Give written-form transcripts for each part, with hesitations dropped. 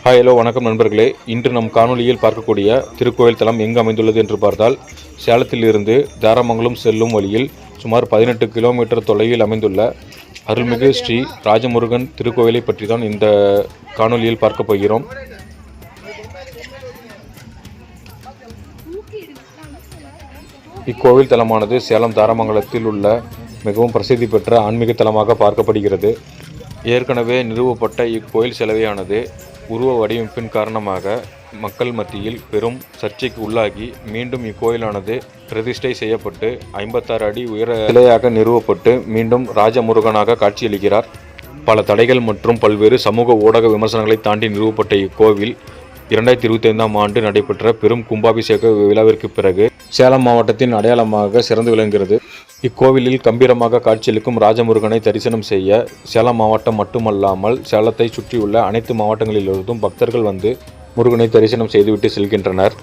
Hello வணக்கம் நண்பர்களே. இன்று நம் காணொலியில் பார்க்கக்கூடிய திருக்கோயில் தலம் எங்கு அமைந்துள்ளது என்று பார்த்தால், சேலத்திலிருந்து தாராமங்கலம் செல்லும் வழியில் சுமார் 18 கிலோமீட்டர் தொலைவில் அமைந்துள்ள அருள்மிகு ஸ்ரீ ராஜமுருகன் திருக்கோயிலை பற்றி தான் இந்த காணொலியில் பார்க்க போகிறோம். இக்கோவில் தலமானது சேலம் தாராமங்கலத்தில் உள்ள மிகவும் பிரசித்தி பெற்ற ஆன்மீக தலமாக பார்க்கப்படுகிறது. ஏற்கனவே நிறுவப்பட்ட இக்கோயில் சிலையானது உருவ வடிவமைப்பின் காரணமாக மக்கள் மத்தியில் பெரும் சர்ச்சைக்கு உள்ளாகி மீண்டும் இக்கோயிலானது பிரதிஷ்டை செய்யப்பட்டு 56 அடி உயர சிலையாக நிறுவப்பட்டு மீண்டும் ராஜமுருகனாக காட்சியளிக்கிறார். பல தடைகள் மற்றும் பல்வேறு சமூக ஊடக விமர்சனங்களை தாண்டி நிறுவப்பட்ட இக்கோவில் 2025ஆம் ஆண்டு நடைபெற்ற பெரும் கும்பாபிஷேக விழாவிற்கு பிறகு சேலம் மாவட்டத்தின் அடையாளமாக சிறந்து விளங்குகிறது. இக்கோவிலில் கம்பீரமாக காட்சியளிக்கும் ராஜமுருகனை தரிசனம் செய்ய சேலம் மாவட்டம் மட்டுமல்லாமல் சேலத்தை சுற்றியுள்ள அனைத்து மாவட்டங்களிலிருந்தும் பக்தர்கள் வந்து முருகனை தரிசனம் செய்துவிட்டு செல்கின்றனர்.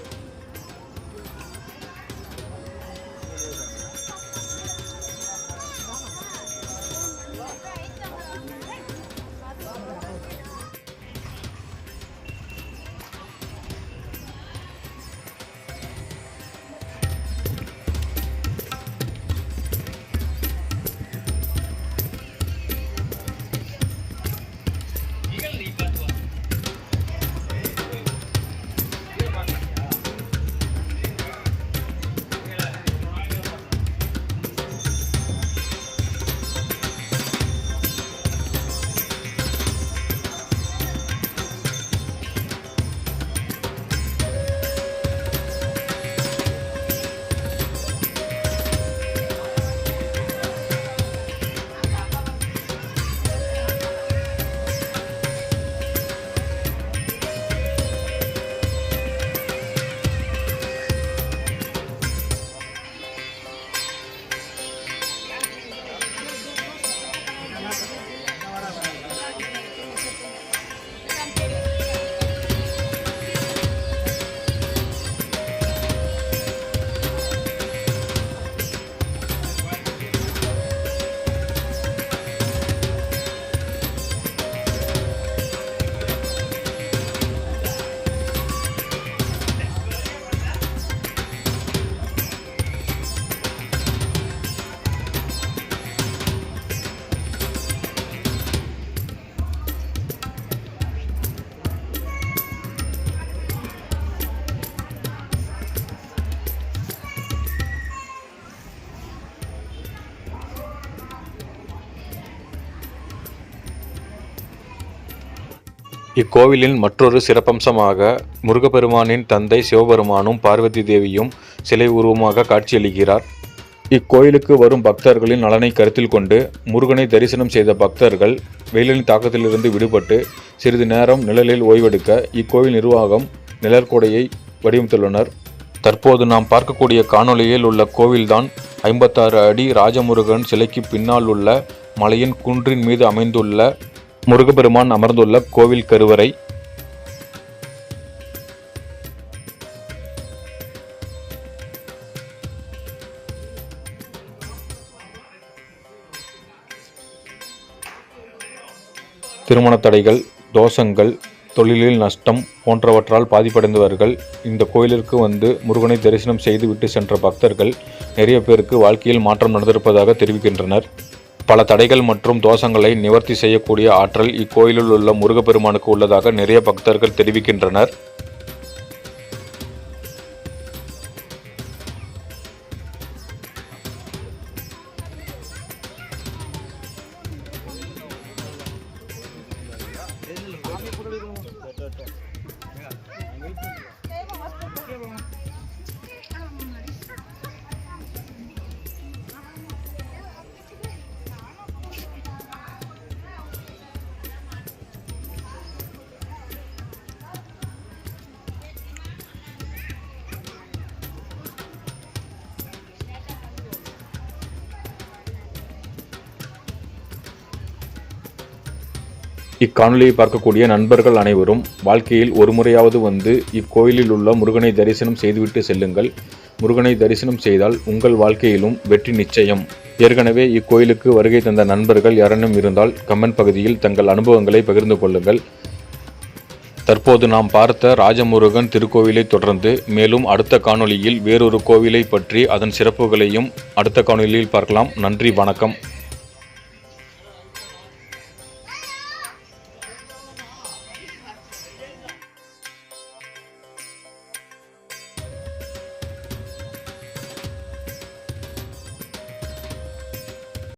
இக்கோவிலின் மற்றொரு சிறப்பம்சமாக முருகப்பெருமானின் தந்தை சிவபெருமானும் பார்வதி தேவியும் சிலை உருவமாக காட்சியளிக்கிறார். இக்கோயிலுக்கு வரும் பக்தர்களின் நலனை கருத்தில் கொண்டு முருகனை தரிசனம் செய்த பக்தர்கள் வெயிலின் தாக்கத்திலிருந்து விடுபட்டு சிறிது நேரம் நிழலில் ஓய்வெடுக்க இக்கோவில் நிர்வாகம் நிழற்கொடையை வடிவமைத்துள்ளனர். தற்போது நாம் பார்க்கக்கூடிய காணொலியில் உள்ள கோவில்தான் 56 அடி ராஜமுருகன் சிலைக்கு பின்னால் உள்ள மலையின் குன்றின் மீது அமைந்துள்ள முருகப்பெருமான் அமர்ந்துள்ள கோவில் கருவறை. திருமண தடைகள், தோஷங்கள், தொழிலில் நஷ்டம் போன்றவற்றால் பாதிப்படைந்தவர்கள் இந்த கோயிலிற்கு வந்து முருகனை தரிசனம் செய்துவிட்டு சென்ற பக்தர்கள் நிறைய பேருக்கு வாழ்க்கையில் மாற்றம் நடந்திருப்பதாக தெரிவிக்கின்றனர். பல தடைகள் மற்றும் தோஷங்களை நிவர்த்தி செய்யக்கூடிய ஆற்றல் இக்கோயிலில் உள்ள முருகப்பெருமானுக்கு உள்ளதாக நிறைய பக்தர்கள் தெரிவிக்கின்றனர். இக்காணொலியை பார்க்கக்கூடிய நண்பர்கள் அனைவரும் வாழ்க்கையில் ஒரு முறையாவது வந்து இக்கோயிலில் உள்ள முருகனை தரிசனம் செய்துவிட்டு செல்லுங்கள். முருகனை தரிசனம் செய்தால் உங்கள் வாழ்க்கையிலும் வெற்றி நிச்சயம். ஏற்கனவே இக்கோயிலுக்கு வருகை தந்த நண்பர்கள் யாரேனும் இருந்தால் கமெண்ட் பகுதியில் தங்கள் அனுபவங்களை பகிர்ந்து கொள்ளுங்கள். தற்போது நாம் பார்த்த ராஜமுருகன் திருக்கோவிலை தொடர்ந்து மேலும் அடுத்த காணொளியில் வேறொரு கோவிலை பற்றி அதன் சிறப்புகளையும் அடுத்த காணொளியில் பார்க்கலாம். நன்றி, வணக்கம்.